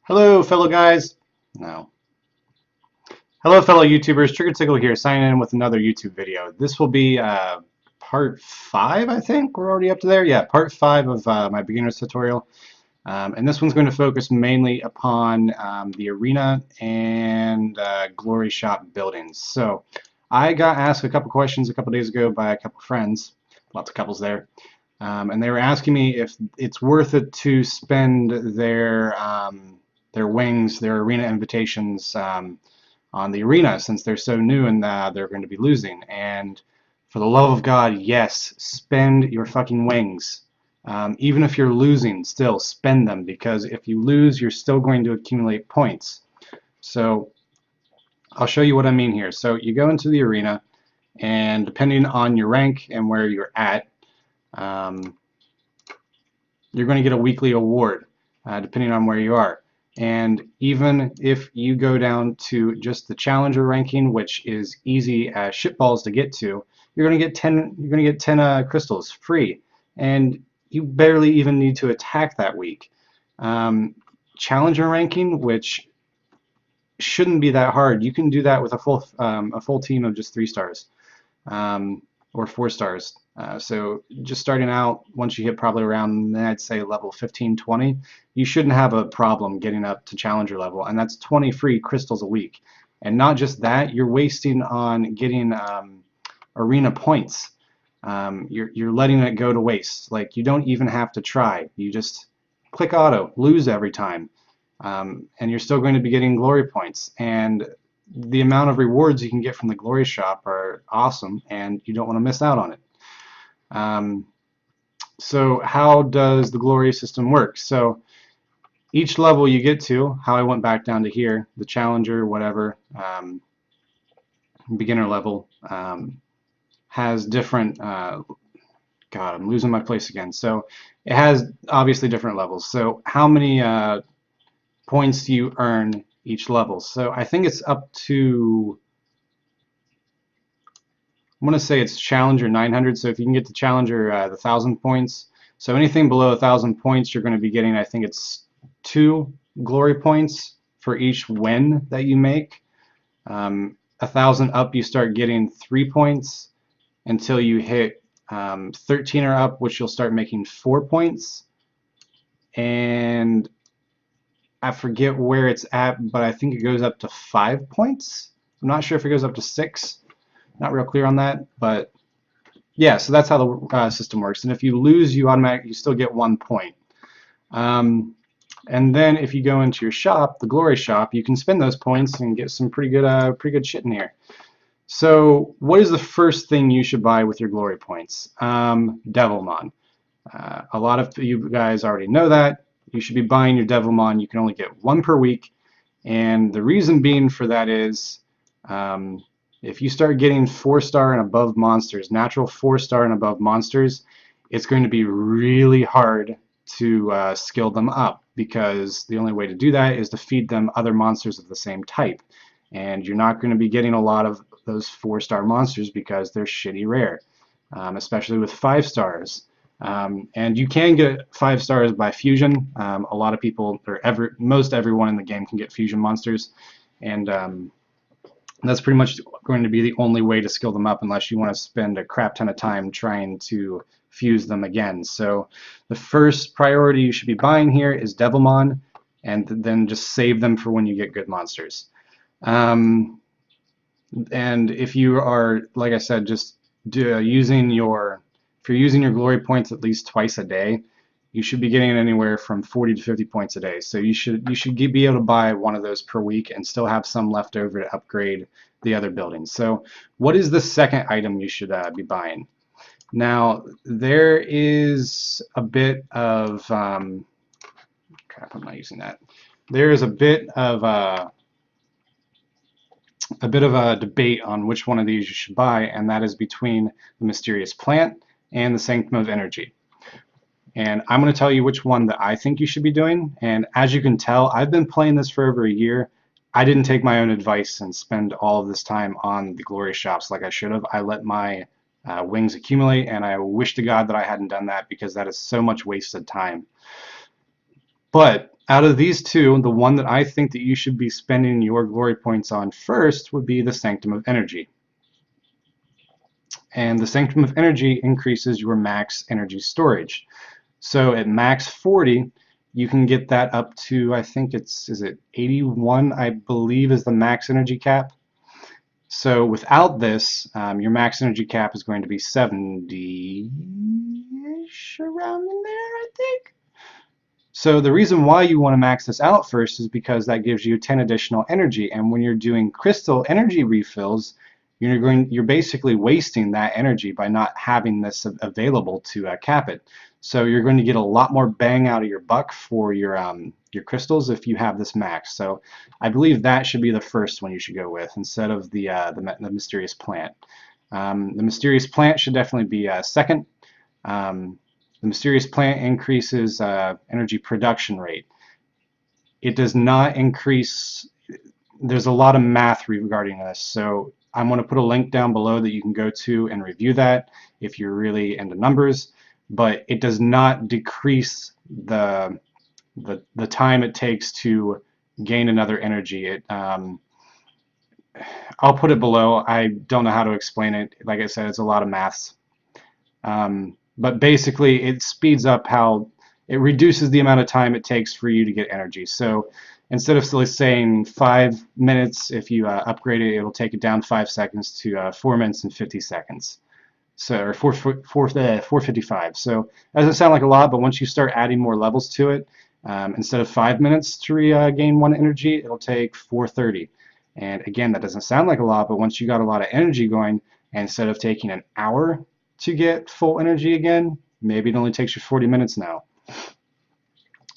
Hello, fellow guys. No. Hello, fellow YouTubers. Trigger Tickle here, signing in with another YouTube video. This will be part 5, I think. We're already up to there. Yeah, part 5 of my beginner's tutorial. And this one's going to focus mainly upon the arena and glory shop buildings. So I got asked a couple questions a couple days ago by a couple friends, lots of couples there, and they were asking me if it's worth it to spend their wings, their arena invitations on the arena since they're so new and they're going to be losing. And for the love of God, yes, spend your fucking wings. Even if you're losing, still spend them, because if you lose, you're still going to accumulate points. So I'll show you what I mean here. So you go into the arena, and depending on your rank and where you're at, um, you're going to get a weekly award, depending on where you are. And even if you go down to just the challenger ranking, which is easy as shitballs to get to, you're going to get 10. You're going to get 10 crystals free, and you barely even need to attack that week. Challenger ranking, which shouldn't be that hard, you can do that with a full team of just 3 stars. Or 4 stars. So just starting out, once you hit probably around, I'd say level 15, 20, you shouldn't have a problem getting up to challenger level, and that's 20 free crystals a week. And not just that, you're wasting on getting arena points. You're letting it go to waste. Like, you don't even have to try. You just click auto, lose every time, and you're still going to be getting glory points. And the amount of rewards you can get from the glory shop are awesome, and you don't want to miss out on it. So how does the glory system work? So each level you get to, how I went back down to here, the challenger, whatever, beginner level, has different, God, I'm losing my place again. So it has obviously different levels. So how many points you earn each level? So I think it's up to, I'm going to say it's Challenger 900. So if you can get to Challenger the 1,000 points, so anything below 1,000 points, you're going to be getting, I think it's 2 glory points for each win that you make. 1,000 up, you start getting 3 points until you hit 13 or up, which you'll start making 4 points. And I forget where it's at, but I think it goes up to 5 points. I'm not sure if it goes up to 6. Not real clear on that, but yeah, so that's how the system works. And if you lose, you still get 1 point. And then if you go into your shop, the glory shop, you can spend those points and get some pretty good shit in here. So what is the first thing you should buy with your glory points? Devilmon. A lot of you guys already know that. You should be buying your Devilmon. You can only get 1 per week, and the reason being for that is if you start getting 4-star and above monsters, natural 4-star and above monsters, it's going to be really hard to skill them up, because the only way to do that is to feed them other monsters of the same type. And you're not going to be getting a lot of those 4-star monsters because they're shitty rare, especially with 5 stars. And you can get 5 stars by fusion. A lot of people, or most everyone in the game, can get fusion monsters, and that's pretty much going to be the only way to skill them up, unless you want to spend a crap ton of time trying to fuse them again. So the first priority you should be buying here is Devilmon, and then just save them for when you get good monsters. And if you are, like I said, just using your, if you're using your glory points at least twice a day, you should be getting anywhere from 40 to 50 points a day. So you should be able to buy one of those per week and still have some left over to upgrade the other buildings. So what is the second item you should be buying? Now, there is a bit of crap, I'm not using that. There is a bit of a debate on which one of these you should buy, and that is between the Mysterious Plant and the Sanctum of Energy. And I'm going to tell you which one that I think you should be doing. And as you can tell, I've been playing this for over a year. I didn't take my own advice and spend all of this time on the glory shops like I should have. I let my wings accumulate, and I wish to God that I hadn't done that, because that is so much wasted time. But Out of these two, the one that I think that you should be spending your glory points on first would be the Sanctum of Energy. And the Sanctum of Energy increases your max energy storage. So at max 40, you can get that up to, I think is it 81, I believe is the max energy cap. So without this, your max energy cap is going to be 70-ish, around there, I think. So the reason why you want to max this out first is because that gives you 10 additional energy, and when you're doing crystal energy refills, you're basically wasting that energy by not having this available to cap it. So you're going to get a lot more bang out of your buck for your crystals if you have this max. So I believe that should be the first one you should go with instead of the mysterious plant. The mysterious plant should definitely be second. The mysterious plant increases energy production rate. It does not increase. There's a lot of math regarding this, so I'm going to put a link down below that you can go to and review that if you're really into numbers. But it does not decrease the time it takes to gain another energy. I'll put it below. I don't know how to explain it. Like I said, it's a lot of maths. But basically, it speeds up it reduces the amount of time it takes for you to get energy. So instead of saying 5 minutes, if you upgrade it, it'll take it down 5 seconds to 4 minutes and 50 seconds. So, or 4:55. So it doesn't sound like a lot, but once you start adding more levels to it, instead of 5 minutes to regain 1 energy, it'll take 4:30. And again, that doesn't sound like a lot, but once you got a lot of energy going, and instead of taking an hour to get full energy again, maybe it only takes you 40 minutes now.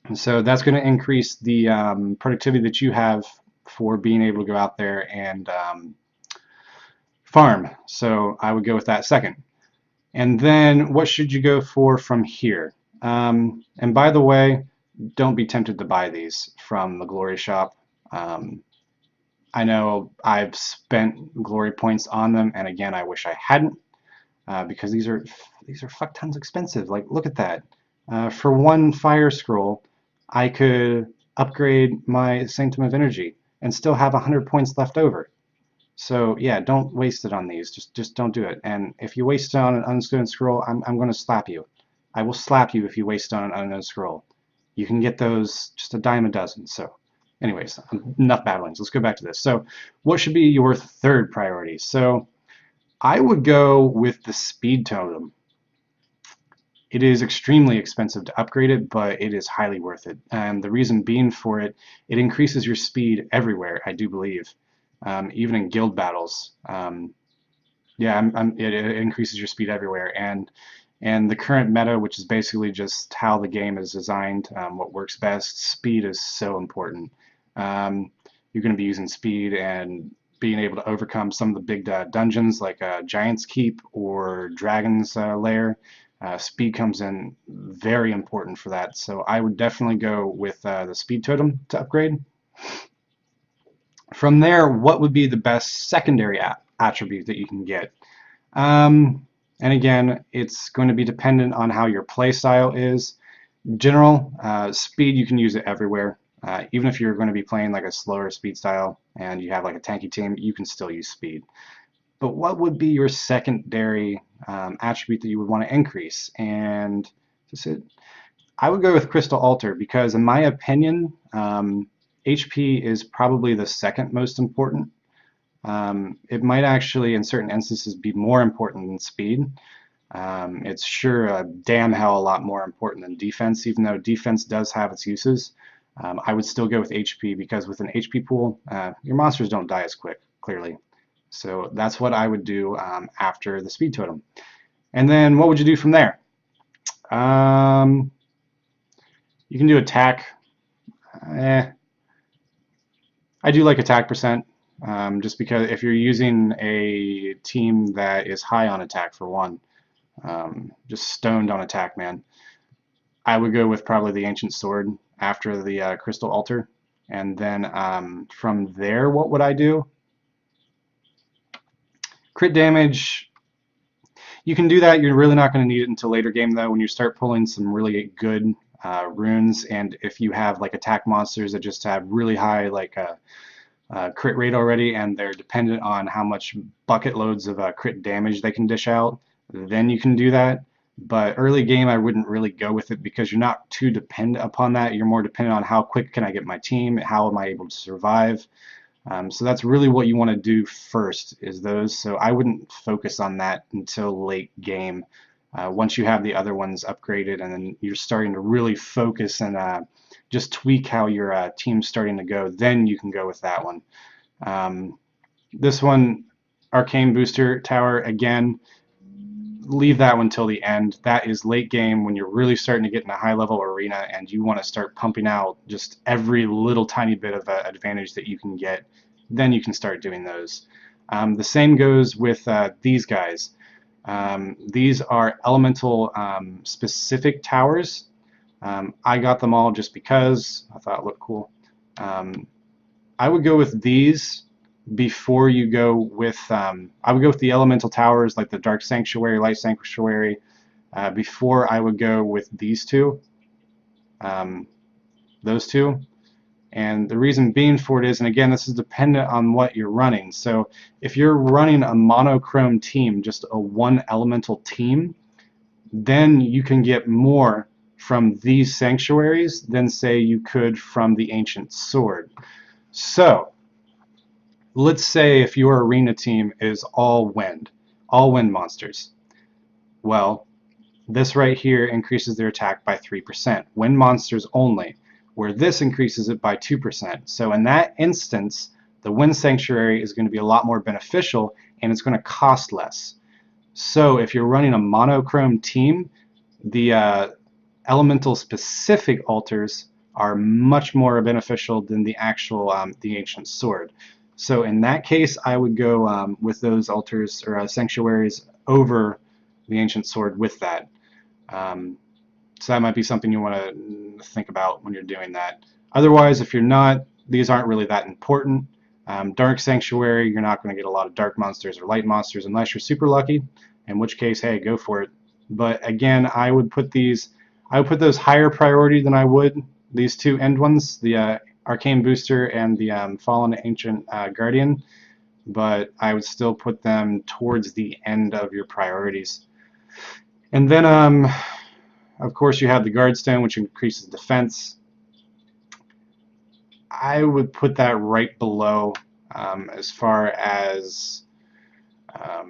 And so that's going to increase the productivity that you have for being able to go out there and farm. So I would go with that second. And then what should you go for from here? And by the way, don't be tempted to buy these from the Glory Shop. I know I've spent glory points on them, and again, I wish I hadn't. Because these are fuck tons expensive. Like, look at that. For one fire scroll, I could upgrade my Sanctum of Energy and still have 100 points left over. So yeah, don't waste it on these. Just don't do it. And if you waste it on an unknown scroll, I'm going to slap you. I will slap you if you waste it on an unknown scroll. You can get those just a dime a dozen. So anyways, enough babblings. Let's go back to this. So what should be your third priority? So I would go with the speed totem. It is extremely expensive to upgrade it, but it is highly worth it. And the reason being for it, it increases your speed everywhere, I do believe, even in guild battles. It increases your speed everywhere. And the current meta, which is basically just how the game is designed, what works best, speed is so important. You're going to be using speed and being able to overcome some of the big dungeons like Giant's Keep or Dragon's Lair. Speed comes in very important for that. So I would definitely go with the speed totem to upgrade. From there, what would be the best secondary attribute that you can get? And again, it's going to be dependent on how your play style is. General, speed, you can use it everywhere. Even if you're going to be playing like a slower speed style and you have like a tanky team, you can still use speed. But what would be your secondary attribute that you would want to increase? And I would go with Crystal Altar because in my opinion, HP is probably the second most important. It might actually in certain instances be more important than speed. It's sure a damn hell a lot more important than defense, even though defense does have its uses. I would still go with HP because with an HP pool, your monsters don't die as quick, clearly. So that's what I would do after the speed totem. And then what would you do from there? You can do attack. I do like attack percent, just because if you're using a team that is high on attack for one, just stoned on attack, man, I would go with probably the Ancient Sword after the Crystal Altar. And then from there, what would I do? Crit damage, you can do that. You're really not going to need it until later game, though, when you start pulling some really good runes, and if you have like attack monsters that just have really high like crit rate already, and they're dependent on how much bucket loads of crit damage they can dish out, then you can do that. But early game, I wouldn't really go with it because you're not too dependent upon that. You're more dependent on how quick can I get my team, how am I able to survive. So that's really what you want to do first, is those. So I wouldn't focus on that until late game. Once you have the other ones upgraded and then you're starting to really focus and just tweak how your team's starting to go, then you can go with that one. This one, Arcane Booster Tower, again, leave that one till the end. That is late game when you're really starting to get in a high level arena and you want to start pumping out just every little tiny bit of advantage that you can get. Then you can start doing those. The same goes with these guys. These are elemental specific towers. I got them all just because I thought it looked cool. I would go with these before you go with I would go with the elemental towers like the Dark Sanctuary, Light Sanctuary, before I would go with these two, those two. And the reason being for it is, and again, this is dependent on what you're running. So if you're running a monochrome team, just a one elemental team, then you can get more from these sanctuaries than say you could from the Ancient Sword. So let's say if your arena team is all wind monsters. Well, this right here increases their attack by 3%, wind monsters only, where this increases it by 2%. So in that instance, the wind sanctuary is going to be a lot more beneficial and it's going to cost less. So if you're running a monochrome team, the elemental specific altars are much more beneficial than the actual the Ancient Sword. So in that case, I would go with those altars or sanctuaries over the Ancient Sword with that. So that might be something you want to think about when you're doing that. Otherwise, if you're not, these aren't really that important. Dark Sanctuary, you're not going to get a lot of dark monsters or light monsters unless you're super lucky, in which case, hey, go for it. But again, I would put those higher priority than I would these two end ones, the Arcane Booster and the Fallen Ancient Guardian, but I would still put them towards the end of your priorities. And then, of course, you have the Guardstone, which increases defense. I would put that right below as far as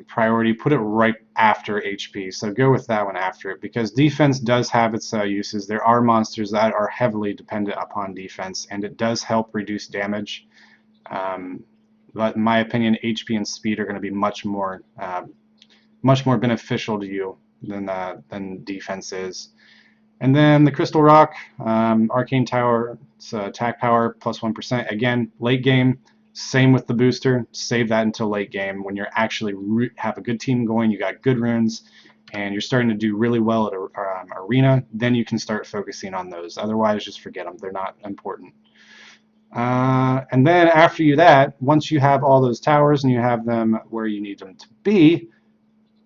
priority. Put it right after HP. So go with that one after it, because defense does have its uses. There are monsters that are heavily dependent upon defense, and it does help reduce damage. But in my opinion, HP and speed are going to be much more beneficial to you than defense is. And then the Crystal Rock, Arcane Tower, it's attack power plus 1%. Again, late game, same with the booster. Save that until late game when you're actually have a good team going, you got good runes, and you're starting to do really well at arena. Then you can start focusing on those. Otherwise, just forget them. They're not important. And then after that, once you have all those towers and you have them where you need them to be,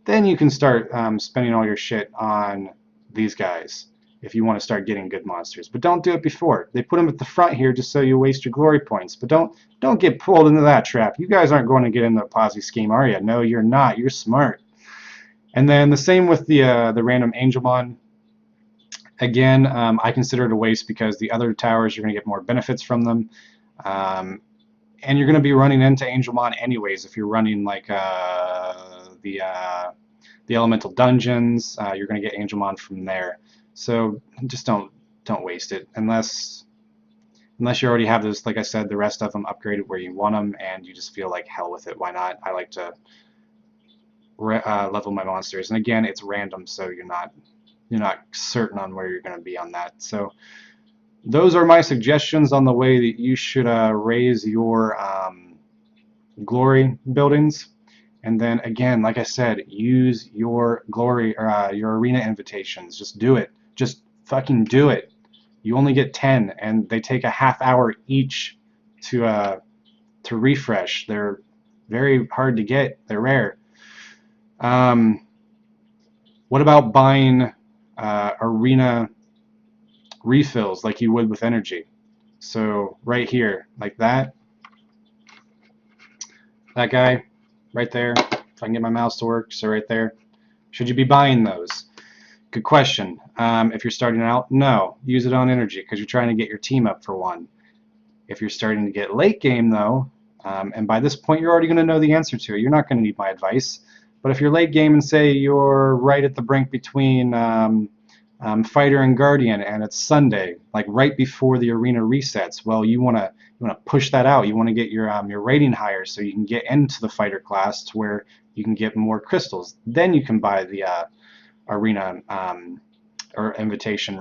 then you can start spending all your shit on these guys if you want to start getting good monsters. But don't do it before. They put them at the front here just so you waste your glory points. But don't get pulled into that trap. You guys aren't going to get into the Posse scheme, are you? No, you're not. You're smart. And then the same with the random Angelmon. Again, I consider it a waste because the other towers, you're going to get more benefits from them. And you're going to be running into Angelmon anyways if you're running like the elemental dungeons. You're going to get Angelmon from there. So just don't waste it unless you already have those, like I said, the rest of them upgraded where you want them and you just feel like hell with it. Why not? I like to level my monsters, and again, it's random, so you're not certain on where you're going to be on that. So those are my suggestions on the way that you should raise your glory buildings. And then again, like I said, use your glory or your arena invitations. Just do it. Just fucking do it. You only get 10, and they take a half hour each to refresh. They're very hard to get. They're rare. What about buying arena refills like you would with energy. So right here, like that guy right there, if I can get my mouse to work, so right there. Should you be buying those? Good question. If you're starting out, no. Use it on energy because you're trying to get your team up for one. If you're starting to get late game though, and by this point you're already going to know the answer to it, you're not going to need my advice. But if you're late game and say you're right at the brink between Fighter and Guardian and it's Sunday, like right before the arena resets, well, you want to push that out. You want to get your rating higher so you can get into the Fighter class to where you can get more crystals. Then you can buy the arena or invitation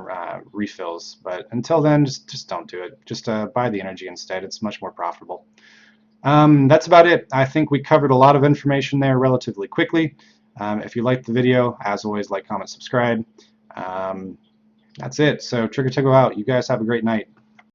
refills. But until then, just don't do it. Just buy the energy instead. It's much more profitable. That's about it. I think we covered a lot of information there relatively quickly. If you liked the video, as always, like, comment, subscribe. That's it. So Trigger Tickle out. You guys have a great night.